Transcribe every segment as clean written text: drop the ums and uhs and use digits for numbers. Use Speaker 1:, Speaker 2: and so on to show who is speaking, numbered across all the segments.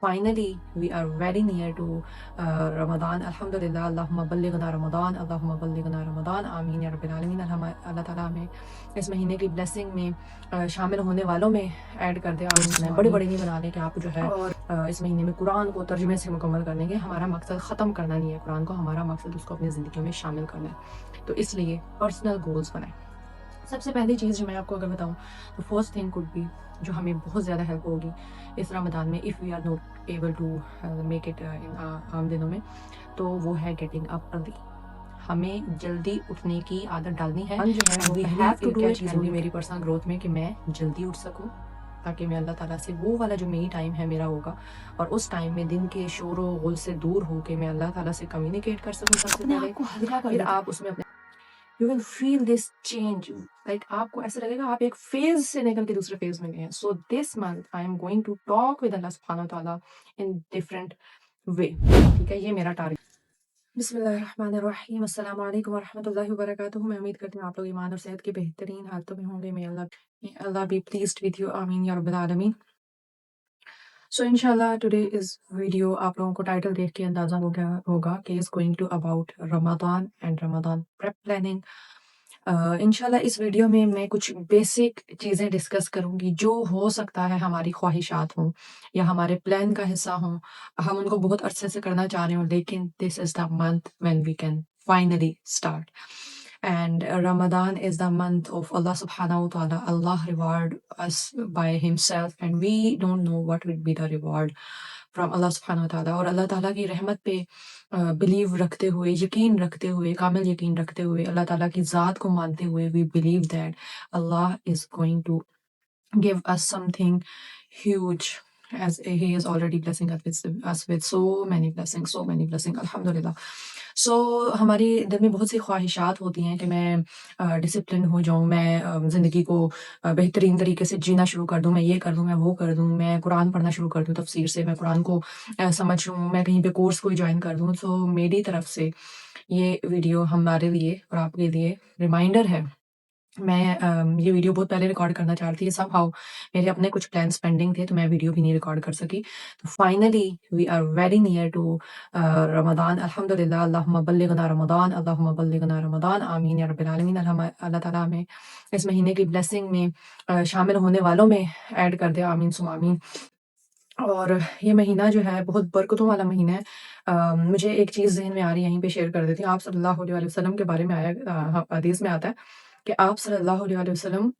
Speaker 1: Finally, we are very near to Ramadan. Alhamdulillah, Allahumma ballighna Ramadan, Allahumma ballighna Ramadan, आमीन या रब्बिल आलमीन। अल्लाह ताला हमें इस महीने की ब्लेसिंग में शामिल होने वालों में ऐड कर दे। आमीन। बड़े बड़े नहीं बनाने कि आप जो है और इस महीने में कुरान को तर्जुमे से मुकम्मल करने के हमारा मकसद ख़त्म करना नहीं है कुरान को, हमारा मकसद उसको अपनी ज़िंदगी में शामिल करना है। तो इसलिए पर्सनल गोल्स बनाएं। सबसे पहली चीज़ जो मैं आपको अगर बताऊं तो फर्स्ट थिंग कुड बी जो हमें बहुत ज़्यादा हेल्प होगी इस रमदान में, if we are not able to make it in आम दिनों में, तो वो है गेटिंग अप अर्ली। हमें जल्दी उठने की आदत डालनी है। जो है वो क्या चीज़ होगी मेरी पर्सनल ग्रोथ में कि मैं जल्दी उठ सकूं, ताकि मैं अल्लाह ताला से वो वाला जो मेरी टाइम है मेरा होगा, और उस टाइम में दिन के शोर व गुल से दूर होकर मैं अल्लाह ताला से कम्युनिकेट कर सकूं। सबसे पहले फिर आप उसमें अपने you will feel this change, like आपको ऐसा लगेगा आप एक फेज से निकल के दूसरे फेज में गए हैं। So this month I am going to talk with Allah सुब्हानहू व तआला इन डिफरेंट वे। ठीक है, ये मेरा टारगेट। बिस्मिल्लाहिर्रहमानिर्रहीम, अस्सलाम वालेकुम वरहमतुल्लाहि वबरकातुहू। मैं उम्मीद करती हूँ आप लोग ईमान और सेहत के बेहतरीन हालतों में होंगे। मे अल्लाह बी प्लीज्ड विद यू, आमीन या रब्बिल आलमीन। सो इंशाल्लाह टुडे इस वीडियो आप लोगों को टाइटल देख के अंदाजा हो गया होगा कि is going to about Ramadan and Ramadan prep planning. इंशाल्लाह इस वीडियो में मैं कुछ बेसिक चीज़ें डिस्कस करूंगी जो हो सकता है हमारी ख्वाहिशात हों या हमारे प्लान का हिस्सा हों, हम उनको बहुत अरसे से करना चाह रहे हो, लेकिन this is the month when we can finally start. And Ramadan is the month of Allah subhanahu wa ta'ala. Allah reward us by himself and we don't know what will be the reward from Allah subhanahu wa ta'ala. और अल्लाह ताला की रहमत पे believe रखते हुए, यकीन रखते हुए, कामिल यकीन रखते हुए, अल्लाह ताला की ज़ात को मानते हुए, we believe that Allah is going to give us something huge, as he is already blessing us with so many blessings, alhamdulillah. सो हमारी दिल में बहुत सी ख्वाहिशात होती हैं कि मैं डिसिप्लिन हो जाऊँ, मैं ज़िंदगी को बेहतरीन तरीके से जीना शुरू कर दूँ, मैं ये कर दूँ, मैं वो कर दूँ, मैं कुरान पढ़ना शुरू कर दूँ तफसीर से, मैं कुरान को समझ लूँ, मैं कहीं पे कोर्स कोई ज्वाइन कर दूँ। सो मेरी तरफ से ये वीडियो हमारे लिए और आपके लिए रिमाइंडर है। मैं ये वीडियो बहुत पहले रिकॉर्ड करना चाह रही थी, समहाउ मेरे अपने कुछ प्लान्स पेंडिंग थे तो मैं वीडियो भी नहीं रिकॉर्ड कर सकी। तो finally we are very near to Ramadan. अल्हम्दुलिल्लाह, अल्लाहुम्मा बल्लिगना रमदान, अल्लाहुम्मा बल्लिगना रमदान, आमीन या रब्बिल आलमीन। अल्लाह ताला हमें इस महीने की ब्लेसिंग में शामिल होने वालों में ऐड कर दे, आमीन सुम आमीन। और ये महीना जो है बहुत बरकतों वाला महीना है। मुझे एक चीज़ ज़हन में आ रही है, यहीं पे शेयर कर देती हूँ। आप सल्लल्लाहु अलैहि वसल्लम के बारे में आया हदीस में आता है कि आप सल्लल्लाहु अलैहि वसल्लम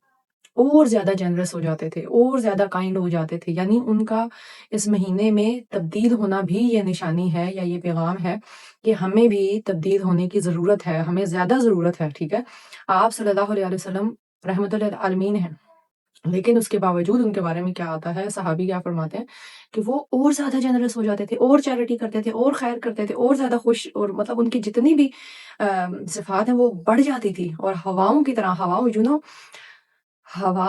Speaker 1: और ज़्यादा जेनरस हो जाते थे, और ज़्यादा काइंड हो जाते थे। यानी उनका इस महीने में तब्दील होना भी ये निशानी है या ये पैगाम है कि हमें भी तब्दील होने की ज़रूरत है, हमें ज़्यादा ज़रूरत है, ठीक है? आप सल्लल्लाहु अलैहि वसल्लम रहमतुल लिल आलमीन हैं, लेकिन उसके बावजूद उनके बारे में क्या आता है, सहाबी क्या फरमाते हैं कि वो और ज़्यादा जेनरस हो जाते थे, और चैरिटी करते थे, और खैर करते थे, और ज़्यादा खुश, और मतलब उनकी जितनी भी सिफ़ात हैं वो बढ़ जाती थी। और हवाओं की तरह, हवाओं हवा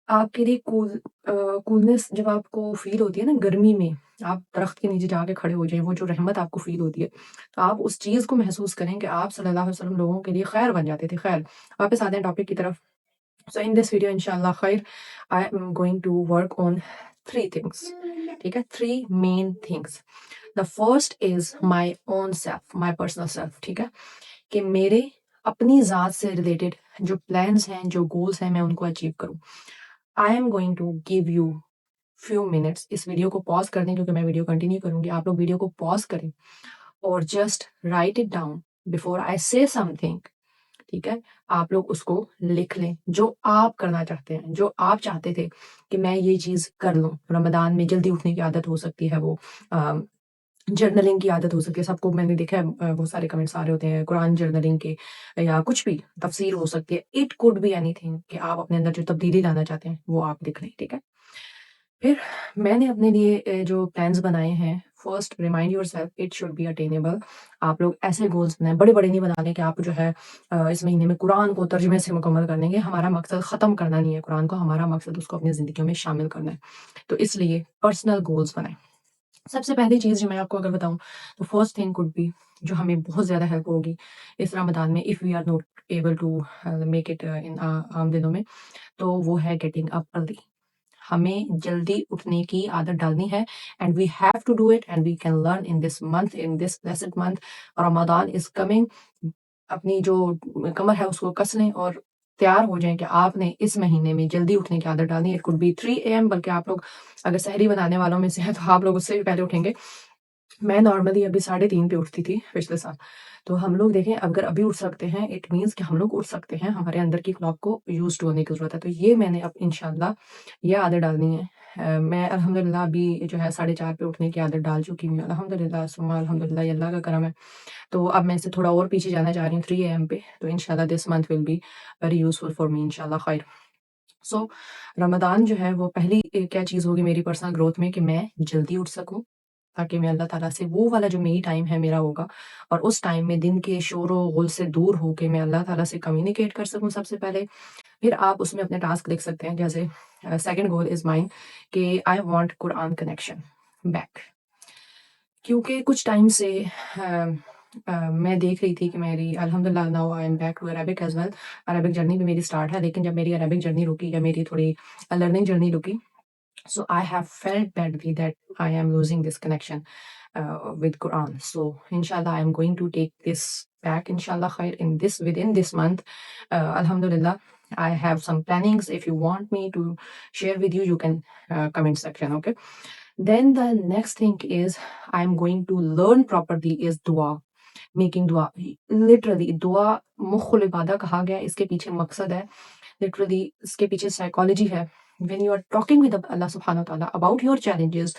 Speaker 1: आपके लिए कूलनेस जब आपको फ़ील होती है ना गर्मी में, आप दरख्त के नीचे जाके खड़े हो जाएँ, वो जो रहमत आपको फ़ील होती है, तो आप उस चीज़ को महसूस करें कि आप सल्लल्लाहु अलैहि वसल्लम लोगों के लिए खैर बन जाते थे। खैर, वापस आते हैं टॉपिक की तरफ। सो इन दिस वीडियो इंशाल्लाह खैर I am going to work on 3 things, ठीक है? 3 main things. The first is my own self, my personal self, ठीक है? कि मेरे अपनी ज़ात से रिलेटेड जो प्लान्स हैं, जो गोल्स हैं, मैं उनको अचीव करूँ। I am going to give you few minutes. इस वीडियो को पॉज़ कर दें क्योंकि मैं वीडियो कंटिन्यू करूँगी। आप लोग वीडियो को पॉज़ करें और just right it down before I से समथिंग, ठीक है? आप लोग उसको लिख लें, जो आप करना चाहते हैं, जो आप चाहते थे कि मैं ये चीज़ कर लूँ। रमदान में जल्दी उठने की आदत हो सकती है, वो अ, जर्नलिंग की आदत हो सकती है। सबको मैंने देखा है, बहुत सारे कमेंट्स आ रहे होते हैं कुरान जर्नलिंग के, या कुछ भी तफसीर हो सकती है। इट कुड बी एनीथिंग कि आप अपने अंदर जो तब्दीली लाना चाहते हैं, वो आप लिख लें, ठीक है? फिर मैंने अपने लिए जो प्लान्स बनाए हैं, first remind yourself it should be attainable. आप लोग ऐसे गोल्स बनाएं, बड़े-बड़े नहीं बनाने कि आप जो है इस महीने में कुरान को तर्जुमे से मुकम्मल कर देंगे। हमारा मकसद ख़त्म करना नहीं है कुरान को, हमारा मकसद उसको अपनी ज़िंदगी में शामिल करना है। तो इसलिए पर्सनल गोल्स बनाएं। सबसे पहली चीज़ जो मैं आपको अगर बताऊँ तो फर्स्ट थिंग कुड बी जो हमें बहुत ज़्यादा हेल्प होगी इस रमदान में, if we are not able to make it in आम दिनों में, तो वो है गेटिंग अप अर्ली। हमें जल्दी उठने की आदत डालनी है, and we have to do it, and we can learn in this month, in this blessed month. Ramadan is coming. अपनी जो कमर है उसको कस लें और तैयार हो जाएं कि आपने इस महीने में जल्दी उठने की आदत डालनी है। इट कुड बी 3 AM, बल्कि आप लोग अगर सहरी बनाने वालों में से हैं तो आप लोग उससे भी पहले उठेंगे। मैं नॉर्मली अभी 3:30 पे उठती थी पिछले साल। तो हम लोग देखें, अगर अभी उठ सकते हैं, इट मीन्स कि हम लोग उठ सकते हैं। हमारे अंदर की क्लॉक को यूज़्ड होने की ज़रूरत है। तो ये मैंने अब इंशाल्लाह ये आदत डालनी है। मैं अल्हम्दुलिल्लाह अभी जो है 4:30 पे उठने की आदत डाल चुकी हूँ। अल्हम्दुलिल्लाह सुम्मा अल्हम्दुलिल्लाह, ये अल्लाह का करम है। तो अब मैं इससे थोड़ा और पीछे जाना चाह रही हूँ 3 AM पे। तो इंशाल्लाह this month will be very useful for me, इंशाल्लाह खैर। सो रमदान जो है वो पहली क्या चीज़ होगी मेरी पर्सनल ग्रोथ में, कि मैं जल्दी उठ सकूँ, ताकि मैं अल्लाह ताला से वो वाला जो मी टाइम है मेरा होगा, और उस टाइम में दिन के शोर-ओ-गुल से दूर होके मैं अल्लाह ताला से कम्युनिकेट कर सकूँ सबसे पहले। फिर आप उसमें अपने टास्क लिख सकते हैं, जैसे सेकंड गोल इज़ माइन कि I want Quran connection back. क्योंकि कुछ टाइम से मैं देख रही थी कि मेरी अल्हम्दुलिल्लाह now I am back to Arabic as well. Arabic journey भी मेरी स्टार्ट है, लेकिन जब मेरी अरेबिक जर्नी रुकी या मेरी थोड़ी लर्निंग जर्नी रुकी, so I have felt badly that I am losing this connection with Quran. So inshallah I am going to take this back, inshallah khair, in this within this month. Alhamdulillah, I have some plannings. If you want me to share with you, you can comment section, okay? Then the next thing is I am going to learn properly is dua, making दुआ। Literally दुआ मुख्खुल इबादा कहा गया है, इसके पीछे मकसद है, literally इसके पीछे साइकोलॉजी है। When you are talking with Allah सुब्हानहू व तआला अबाउट योर चैलेंजेस,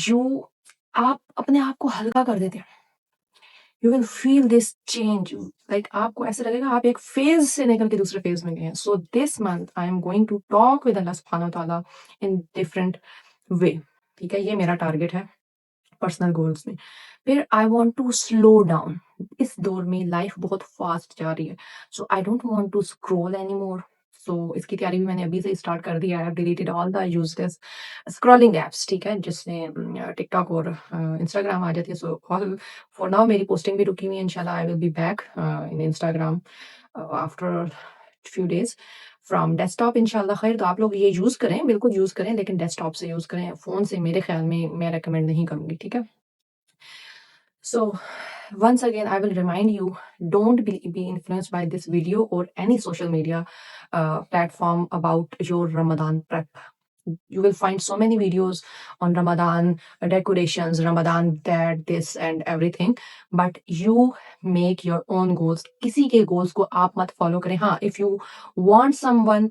Speaker 1: यू आप अपने आप को हल्का कर देते हैं। You will feel this change, like आपको ऐसा लगेगा आप एक फेज से निकल के दूसरे फेज में गए हैं। So this month I am going to talk with Allah सुब्हानहू व तआला इन डिफरेंट वे। ठीक है, ये मेरा टारगेट है पर्सनल गोल्स में। फिर I want to slow down. इस दौर में लाइफ बहुत फास्ट जा रही है, so I don't want to scroll any more. So इसकी तैयारी भी मैंने अभी से स्टार्ट कर दिया है। Deleted all the useless scrolling apps, ठीक है, जिसमें टिकटॉक और इंस्टाग्राम आ जाती है। सो ऑल फॉर नाउ मेरी पोस्टिंग भी रुकी हुई है। इंशाल्लाह I will be back in Instagram after few days from desktop, इंशाल्लाह खैर। तो आप लोग ये यूज़ करें, बिल्कुल यूज़ करें, लेकिन डेस्कटॉप से यूज़ करें। फ़ोन से मेरे ख्याल में मैं रिकमेंड नहीं करूँगी, ठीक है। So once again, I will remind you, don't be influenced by this video or any social media platform about your Ramadan prep. You will find so many videos on Ramadan decorations, Ramadan that, this and everything. But you make your own goals. किसी के goals को आप मत follow करें। हाँ, if you want someone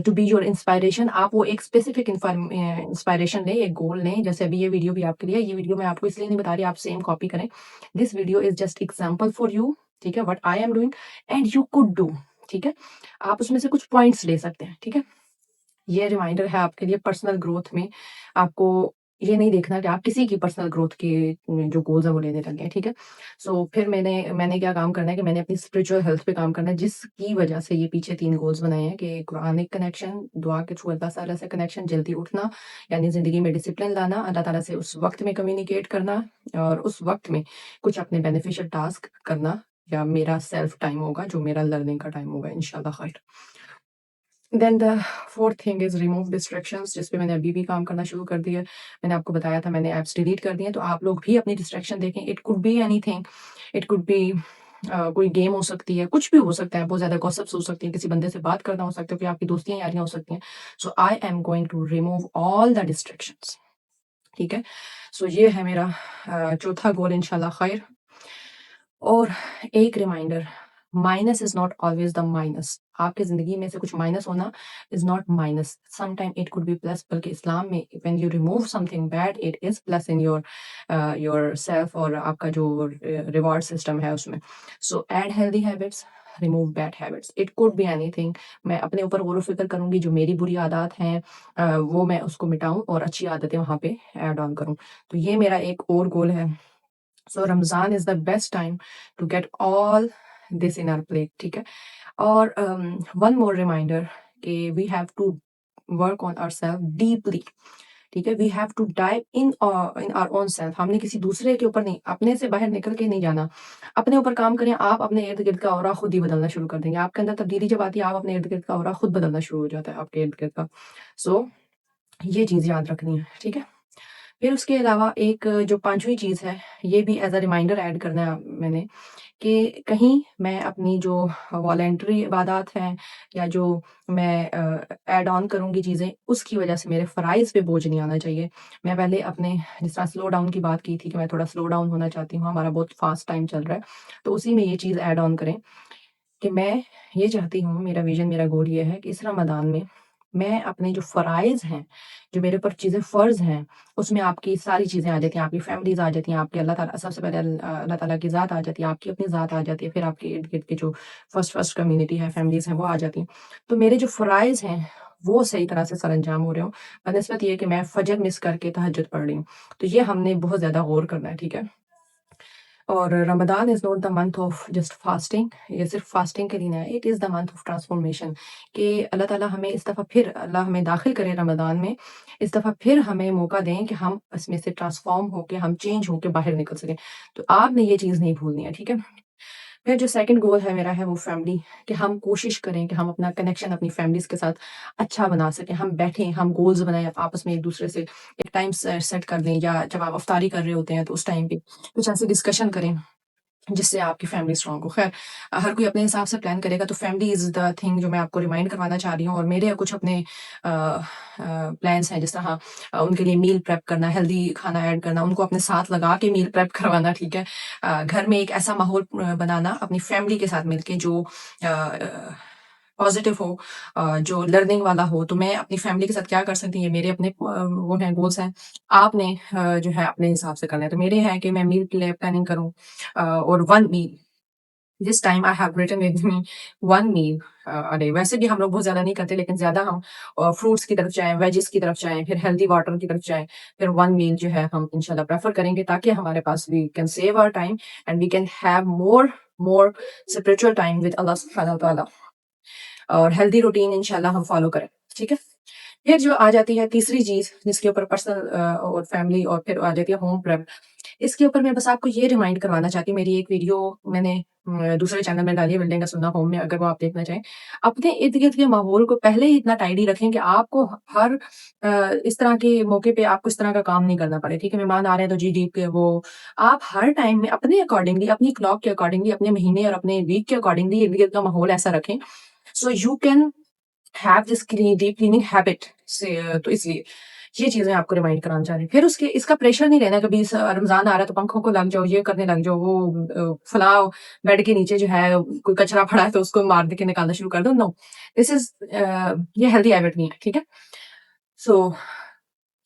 Speaker 1: to be your inspiration, आप वो एक specific inspiration लें, एक goal लें। जैसे अभी ये वीडियो भी आपके लिए, ये वीडियो मैं आपको इसलिए नहीं बता रही आप सेम कॉपी करें। This video is just example for you, ठीक है, what I am doing and you could do, ठीक है। आप उसमें से कुछ पॉइंट्स ले सकते हैं, ठीक है। ये रिमाइंडर है आपके लिए पर्सनल ग्रोथ में। आपको ये नहीं देखना कि आप किसी की पर्सनल ग्रोथ के जो गोल्स हैं वो लेने लगे हैं, ठीक है। सो फिर मैंने क्या काम करना है कि मैंने अपनी स्पिरिचुअल हेल्थ पे काम करना है, जिसकी वजह से ये पीछे 3 गोल्स बनाए हैं कि कुरानिक कनेक्शन, दुआ के थ्रू अल्लाह ताला से कनेक्शन, जल्दी उठना यानी ज़िंदगी में डिसिप्लिन लाना, अल्लाह ताला से उस वक़्त में कम्युनिकेट करना, और उस वक़्त में कुछ अपने बेनिफिशियल टास्क करना, या मेरा सेल्फ टाइम होगा जो मेरा लर्निंग का टाइम होगा, इंशाल्लाह खैर। Then the fourth thing is remove distractions, जिस पे मैंने अभी भी काम करना शुरू कर दिया है। मैंने आपको बताया था मैंने ऐप्स डिलीट कर दिए हैं, तो आप लोग भी अपनी डिस्ट्रैक्शन देखें। It could be anything, it could B कोई गेम हो सकती है, कुछ भी हो सकता है, बहुत ज़्यादा गॉसिप्स हो सकती हैं, किसी बंदे से बात करना हो सकता है, कोई आपकी दोस्तियाँ यारियाँ हो सकती हैं। So I am going to remove all the distractions, ठीक है। सो ये है मेरा चौथा गोल, इंशाल्लाह खैर। और एक reminder, minus is not always the minus. आपकी जिंदगी में से कुछ माइनस होना is not minus, some time it could be plus. बल्कि इस्लाम में when you remove something bad it is plus in your self, और आपका जो रिवॉर्ड सिस्टम है उसमें। So add healthy habits, remove bad habits, it could be anything. मैं अपने ऊपर गौर व फिक्र करूंगी, जो मेरी बुरी आदत हैं वो मैं उसको मिटाऊं और अच्छी आदतें वहां पे ऐड ऑन करूं। तो ये मेरा एक और गोल है। So Ramzan is the best time to get all this in our plate, ठीक है। और वन मोर रिमाइंडर कि we have to work on ourself deeply, ठीक है। We have to dive in our own self. हमने किसी दूसरे के ऊपर नहीं, अपने से बाहर निकल के नहीं जाना। अपने ऊपर काम करें। आप अपने इर्द गिर्द का ऑरा खुद ही बदलना शुरू कर देंगे। आपके अंदर तब्दीली जब आती है, आप अपने इर्द गिर्द का ऑरा खुद बदलना शुरू हो जाता है आपके इर्द गिर्द का। सो ये चीज़ याद रखनी है, ठीक है? फिर उसके अलावा एक जो 5वीं चीज़ है, ये भी एज़ अ रिमाइंडर ऐड करना है मैंने कि कहीं मैं अपनी जो वॉलंटरी इबादत हैं या जो मैं ऐड ऑन करूँगी चीज़ें, उसकी वज़ह से मेरे फ़राइज़ पे बोझ नहीं आना चाहिए। मैं पहले अपने जिस तरह स्लो डाउन की बात की थी कि मैं थोड़ा स्लो डाउन होना चाहती हूँ, हमारा बहुत फ़ास्ट टाइम चल रहा है। तो उसी में ये चीज़ ऐड ऑन करें कि मैं ये चाहती हूँ, मेरा विज़न, मेरा गोल ये है कि इस रमज़ान में मैं अपने जो फ़राइज़ हैं, जो मेरे ऊपर चीज़ें फ़र्ज़ हैं, उसमें आपकी सारी चीज़ें आ जाती हैं, आपकी फ़ैमिलीज़ आ जाती हैं, आपके अल्लाह ताला सबसे पहले अल्लाह ताला की ज़ात आ जाती है, आपकी अपनी ज़ात आ जाती है, फिर आपके इर्द-गिर्द की जो फ़र्स्ट कम्युनिटी है, फ़ैमिलीज़ हैं, वो आ जाती हैं। तो मेरे जो फ़राइज़ हैं, वो सही तरह से सरअंजाम हो रहे हों, बनिस्बत ये कि मैं फ़जर मिस करके तहज्जुद पढ़ रही हूँ। तो ये हमने बहुत ज़्यादा गौर करना है, ठीक है? और Ramadan is not the month of just fasting, ये सिर्फ फास्टिंग के लिए नहीं है, it is the month of transformation कि अल्लाह ताला हमें इस दफ़ा फिर अल्लाह हमें दाखिल करे रमदान में, इस दफ़ा फिर हमें मौका दें कि हम इसमें से ट्रांसफॉर्म होके, हम चेंज होके बाहर निकल सकें। तो आपने ये चीज़ नहीं भूलनी है, ठीक है? फिर जो सेकंड गोल है मेरा है वो फैमिली, कि हम कोशिश करें कि हम अपना कनेक्शन अपनी फैमिलीज़ के साथ अच्छा बना सकें। हम बैठें, हम गोल्स बनाएँ, आपस में एक-दूसरे से एक टाइम सेट कर लें या जब आप इफ्तारी कर रहे होते हैं तो उस टाइम पे कुछ ऐसे डिस्कशन करें जिससे आपकी फैमिली स्ट्रॉन्ग हो। ख़ैर हर कोई अपने हिसाब से प्लान करेगा, तो फैमिली इज़ द थिंग जो मैं आपको रिमाइंड करवाना चाह रही हूँ। और मेरे कुछ अपने प्लान्स हैं, जिस तरह उनके लिए मील प्रेप करना, हेल्दी खाना ऐड करना, उनको अपने साथ लगा के मील प्रेप करवाना, ठीक है? घर में एक ऐसा माहौल बनाना अपनी फैमिली के साथ मिलके जो पॉज़िटिव हो, जो लर्निंग वाला हो। तो मैं अपनी फैमिली के साथ क्या कर सकती हूँ, ये मेरे अपने वो हैं, गोल्स हैं। आपने जो है अपने हिसाब से करना है। तो मेरे हैं कि मैं मील प्लानिंग करूँ, और 1 meal, this time I have written with me 1 meal a day. वैसे भी हम लोग बहुत ज़्यादा नहीं करते, लेकिन ज़्यादा हम फ्रूट्स की तरफ जाएँ, वेजिस की तरफ जाएँ, फिर हेल्दी वाटर की तरफ जाएँ, फिर 1 मील जो है हम इंशाल्लाह प्रेफ़र करेंगे, ताकि हमारे पास we can save our time and we can have more spiritual time with Allah सुब्हानहू व तआला, और हेल्दी रूटीन इंशाल्लाह हम फॉलो करें, ठीक है? फिर जो आ जाती है तीसरी चीज़, जिसके ऊपर पर्सनल और फैमिली, और फिर आ जाती है होम प्रेप। इसके ऊपर मैं बस आपको ये रिमाइंड करवाना चाहती हूँ, मेरी एक वीडियो मैंने दूसरे चैनल में डाली है, बिल्डिंग अ सुन्नह होम में, अगर वो आप देखना चाहें। अपने इर्द-गिर्द के माहौल को पहले ही इतना टाइडी रखें कि आपको हर इस तरह के मौके पे आपको इस तरह का काम नहीं करना पड़े, ठीक है? मेहमान आ रहे हैं तो जी डी के वो, आप हर टाइम में अपने अकॉर्डिंगली, अपनी क्लॉक के अकॉर्डिंगली, अपने महीने और अपने वीक के अकॉर्डिंगली इर्द-गिर्द का माहौल ऐसा रखें, so you can have this deep cleaning habit से। तो इसलिए ये चीज़ें आपको रिमाइंड कराना चाह रही हूँ। फिर उसके इसका प्रेशर नहीं लेना, कभी रमज़ान आ रहा है तो पंखों को लग जाओ, ये करने लग जाओ, वो फलाँ बेड के नीचे जो है कोई कचरा पड़ा है तो उसको मार दे के निकालना शुरू कर दो। नो, दिस इज़ ये हेल्दी हैबिट नहीं है, ठीक है? सो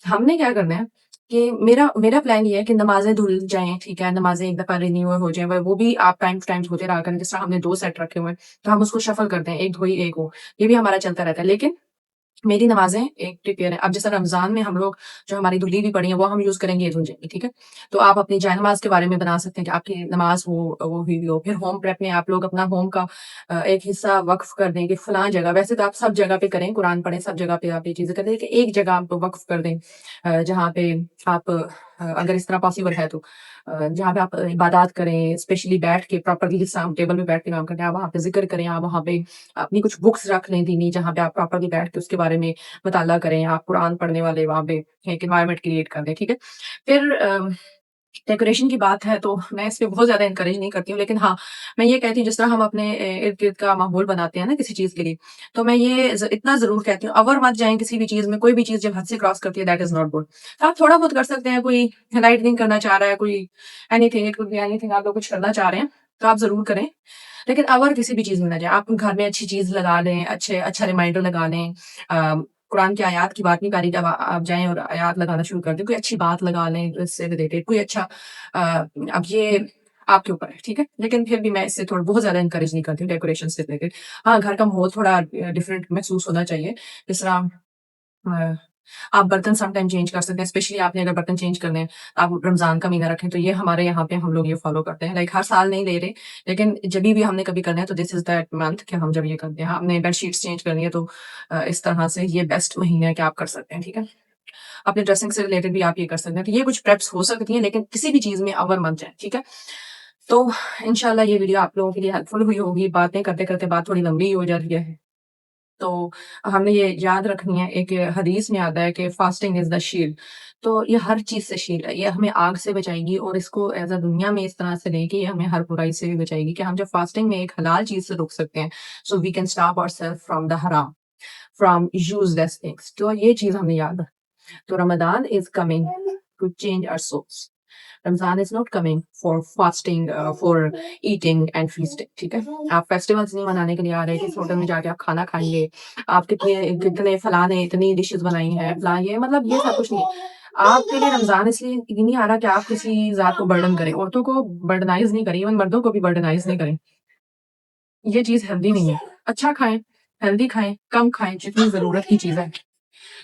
Speaker 1: हमने क्या करना है कि मेरा मेरा प्लान ये है कि नमाज़ें धुल जाएँ, ठीक है? नमाज़ें एक दफ़ा रिन्यू हो जाएँ, वो भी आप टाइम टू टाइम होते रहा करें। जिस तरह हमने 2 सेट रखे हुए हैं, तो हम उसको शफ़ल करते हैं, एक धोई, एक हो। ये भी हमारा चलता रहता है। लेकिन मेरी नमाज़ें एक प्रिपेयर है। अब जैसे रमज़ान में हम लोग जो हमारी धुली हुई पड़ी है, वो हम यूज़ करेंगे, ये धुल जाएँगी, ठीक है? तो आप अपनी जायनमाज़ के बारे में बना सकते हैं कि आपकी नमाज़ वो हुई हुई हो। फिर होम प्रेप में आप लोग अपना होम का एक हिस्सा वक़्फ़ कर दें कि फलाँ जगह, वैसे तो आप सब जगह पे करें, कुरान पढ़ें, सब जगह पे आप ये चीज़ें करें, लेकिन एक जगह आप वक़्फ़ कर दें, जहाँ पे आप अगर इस तरह पॉसिबल है तो जहाँ पे आप इबादत करें, स्पेशली बैठ के प्रॉपर्ली, जिस तरह हम टेबल पे बैठ के काम करते हैं, आप वहाँ पे ज़िक्र करें, आप वहाँ पे अपनी कुछ बुक्स रख लें दीनी, जहाँ पे आप प्रॉपर्ली बैठ के उसके बारे में मुताला करें, आप कुरान पढ़ने वाले वहाँ पे एक एनवायरनमेंट क्रिएट कर दें, ठीक है? फिर डेकोरेशन की बात है तो मैं इस पे बहुत ज़्यादा एनकरेज नहीं करती हूँ, लेकिन हाँ, मैं ये कहती हूँ जिस तरह हम अपने इर्द-गिर्द का माहौल बनाते हैं ना किसी चीज़ के लिए, तो मैं ये इतना ज़रूर कहती हूँ, अवर मत जाएँ किसी भी चीज़ में, कोई भी चीज़ जब हद से क्रॉस करती है, दैट इज़ नॉट गुड। तो आप थोड़ा बहुत कर सकते हैं, कोई लाइटनिंग करना चाह रहा है, कोई anything, it could be anything, आप लोग कुछ करना चाह रहे हैं, तो आप ज़रूर करें। लेकिन अवर किसी भी चीज़ में ना जाएँ, आप घर में अच्छी चीज़ लगा लें, अच्छा रिमाइंडर लगा लें। कुरान की आयत की बात नहीं कर रही, जब आप जाएँ और आयत लगाना शुरू कर दें, कोई अच्छी बात लगा लें इससे रिलेटेड, कोई अच्छा अब ये आपके ऊपर है, ठीक है? लेकिन फिर भी मैं इससे थोड़ा बहुत ज़्यादा एनकरेज नहीं करती हूँ डेकोरेशन से रिलेटेड। हाँ, घर का माहौल थोड़ा डिफरेंट महसूस होना चाहिए। जिस तरह अ, आप बर्तन सम टाइम चेंज कर सकते हैं, स्पेशली आपने अगर बर्तन चेंज करने हैं, आप रमज़ान का महीना रखें, तो ये हमारे यहाँ पे हम लोग ये फॉलो करते हैं। लाइक हर साल नहीं ले रहे, लेकिन जभी भी हमने कभी करना है तो दिस इज़ दैट मंथ कि हम जब ये करते हैं। आपने बेडशीट्स चेंज करनी है तो इस तरह से ये बेस्ट महीना है कि आप कर सकते हैं, ठीक है? अपने ड्रेसिंग से रिलेटेड भी आप ये कर सकते हैं। तो ये कुछ प्रेप्स हो सकती हैं, लेकिन किसी भी चीज़ में अवर मत जाएँ, ठीक है? तो इंशाल्लाह ये वीडियो आप लोगों के लिए हेल्पफुल हुई होगी। बातें करते-करते बात थोड़ी लंबी हो जा रही है। तो हमने ये याद रखनी है, एक हदीस में आता है कि फास्टिंग इज़ द शील्ड। तो ये हर चीज़ से शील्ड है, ये हमें आग से बचाएगी और इसको एज़ अ दुनिया में इस तरह से लें कि ये हमें हर बुराई से भी बचाएगी कि हम जब फास्टिंग में एक हलाल चीज़ से रुक सकते हैं, so we can stop ourselves from the हराम, फ्रॉम यूज़लेस थिंग्स। तो ये चीज़ हमें याद है। तो Ramzan is coming to change our souls. Ramzan is not coming for fasting, for eating and feasting, ठीक है? आप फेस्टिवल्स नहीं मनाने के लिए आ रहे कि इस होटल में जाके आप खाना खाएँगे, आप कितने कितने फलाँ ने इतनी डिशेज़ बनाई हैं, फलाँ ये मतलब ये सब कुछ नहीं है। आपके लिए रमज़ान इसलिए ये नहीं आ रहा कि आप किसी ज़ात को बर्डन करें, औरतों को बर्डनाइज़ नहीं करें, इवन मर्दों को भी बर्डनाइज़ नहीं करें। ये चीज़ हेल्दी नहीं है। अच्छा खाएँ, हेल्दी खाएँ, कम खाएँ, जितनी ज़रूरत की चीज़ है।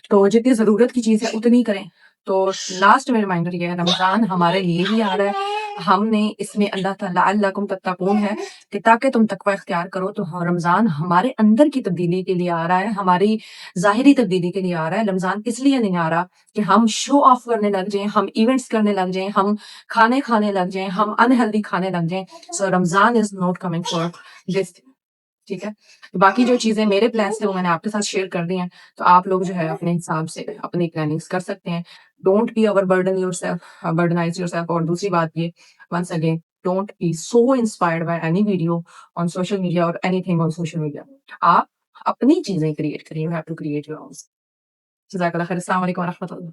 Speaker 1: तो जितनी ज़रूरत की चीज़ है उतनी करें। तो लास्ट में रिमाइंडर ये है, रमज़ान हमारे लिए ही आ रहा है। हमने इसमें अल्लाह ताला लअल्लकुम तत्तकून है कि ताकि तुम तकवा इख्तियार करो। तो ह रमज़ान हमारे अंदर की तब्दीली के लिए आ रहा है, हमारी ज़ाहिरी तब्दीली के लिए आ रहा है। रमज़ान इसलिए नहीं आ रहा कि हम शो ऑफ करने लग जाएँ, हम इवेंट्स करने लग जाएँ, हम खाने खाने लग जाएँ, हम अनहेल्दी खाने लग जाएँ। So Ramzan is not coming for this, ठीक है? तो बाकी जो चीज़ें मेरे प्लान्स थे वो मैंने आपके साथ शेयर कर दी हैं। तो आप लोग जो है अपने हिसाब से अपनी प्लानिंग्स कर सकते हैं। Don't be overburden yourself, burdenise yourself. और दूसरी बात ये, once again, don't be so inspired by any video on social media और एनीथिंग ऑन सोशल मीडिया। आप अपनी चीज़ें क्रिएट करिए, you have to create your own. जज़ाकल्लाह खैर। अस्सलाम वालेकुम व रहमतुल्लाह।